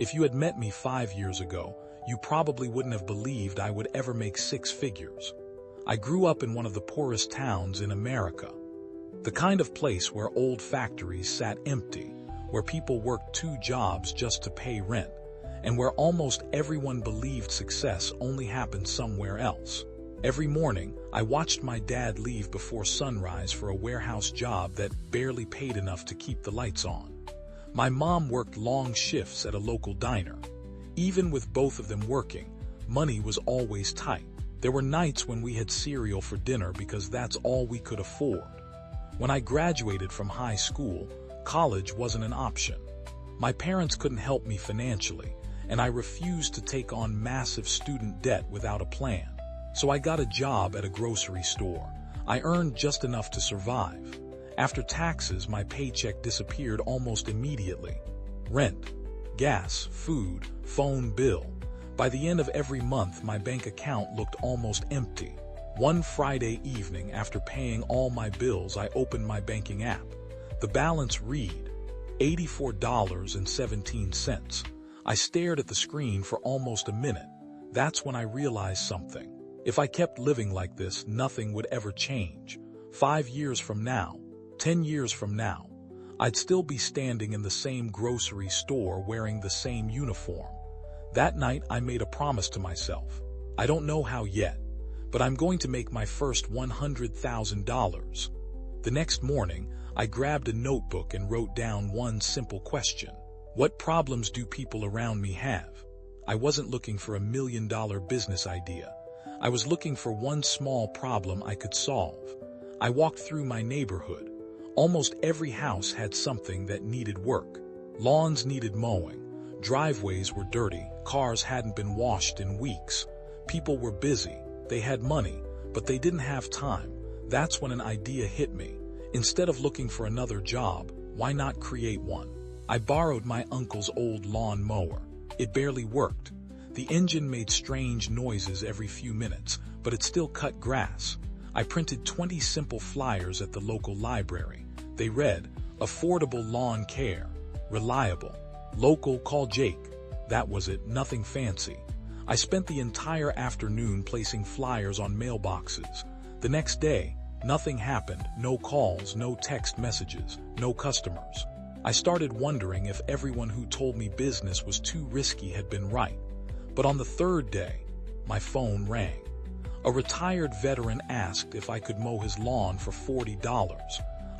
If you had met me 5 years ago, you probably wouldn't have believed I would ever make 6 figures. I grew up in one of the poorest towns in America. The kind of place where old factories sat empty, where people worked 2 jobs just to pay rent, and where almost everyone believed success only happened somewhere else. Every morning, I watched my dad leave before sunrise for a warehouse job that barely paid enough to keep the lights on. My mom worked long shifts at a local diner. Even with both of them working, money was always tight. There were nights when we had cereal for dinner because that's all we could afford. When I graduated from high school, college wasn't an option. My parents couldn't help me financially, and I refused to take on massive student debt without a plan. So I got a job at a grocery store. I earned just enough to survive. After taxes, my paycheck disappeared almost immediately. Rent, gas, food, phone bill. By the end of every month, my bank account looked almost empty. One Friday evening, after paying all my bills, I opened my banking app. The balance read $84.17. I stared at the screen for almost a minute. That's when I realized something. If I kept living like this, nothing would ever change. 5 years from now, 10 years from now, I'd still be standing in the same grocery store wearing the same uniform. That night, I made a promise to myself. I don't know how yet, but I'm going to make my first $100,000. The next morning, I grabbed a notebook and wrote down one simple question. What problems do people around me have? I wasn't looking for $1 million business idea. I was looking for one small problem I could solve. I walked through my neighborhood. Almost every house had something that needed work. Lawns needed mowing. Driveways were dirty. Cars hadn't been washed in weeks. People were busy. They had money, but they didn't have time. That's when an idea hit me. Instead of looking for another job, why not create one? I borrowed my uncle's old lawn mower. It barely worked. The engine made strange noises every few minutes, but it still cut grass. I printed 20 simple flyers at the local library. They read, affordable lawn care, reliable, local, call Jake. That was it, nothing fancy. I spent the entire afternoon placing flyers on mailboxes. The next day, nothing happened, no calls, no text messages, no customers. I started wondering if everyone who told me business was too risky had been right. But on the 3rd day, my phone rang. A retired veteran asked if I could mow his lawn for $40.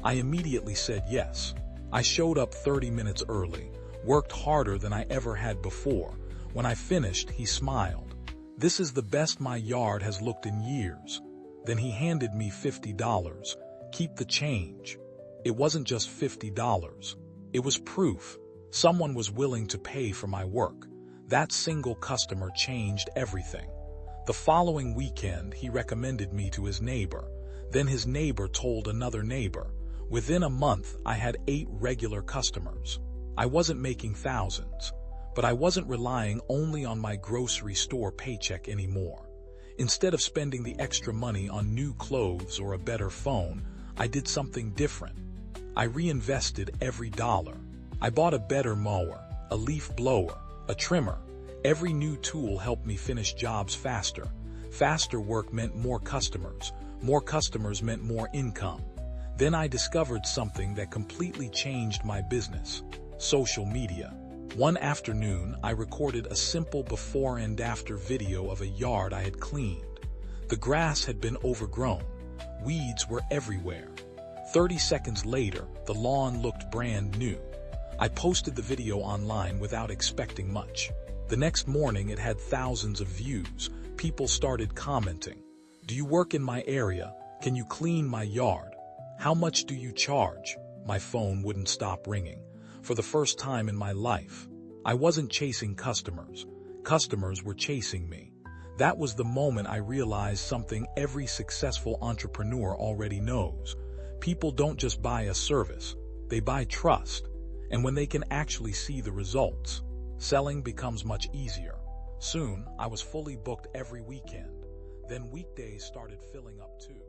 I immediately said yes. I showed up 30 minutes early, worked harder than I ever had before. When I finished, he smiled. This is the best my yard has looked in years. Then he handed me $50. Keep the change. It wasn't just $50. It was proof. Someone was willing to pay for my work. That single customer changed everything. The following weekend, he recommended me to his neighbor. Then his neighbor told another neighbor. Within a month, I had 8 regular customers. I wasn't making thousands, but I wasn't relying only on my grocery store paycheck anymore. Instead of spending the extra money on new clothes or a better phone, I did something different. I reinvested every dollar. I bought a better mower, a leaf blower, a trimmer. Every new tool helped me finish jobs faster. Faster work meant more customers. More customers meant more income. Then I discovered something that completely changed my business: social media. One afternoon, I recorded a simple before and after video of a yard I had cleaned. The grass had been overgrown. Weeds were everywhere. 30 seconds later, the lawn looked brand new. I posted the video online without expecting much. The next morning, it had thousands of views. People started commenting. Do you work in my area? Can you clean my yard? How much do you charge? My phone wouldn't stop ringing. For the first time in my life, I wasn't chasing customers. Customers were chasing me. That was the moment I realized something every successful entrepreneur already knows. People don't just buy a service, they buy trust. And when they can actually see the results, selling becomes much easier. Soon, I was fully booked every weekend. Then weekdays started filling up too.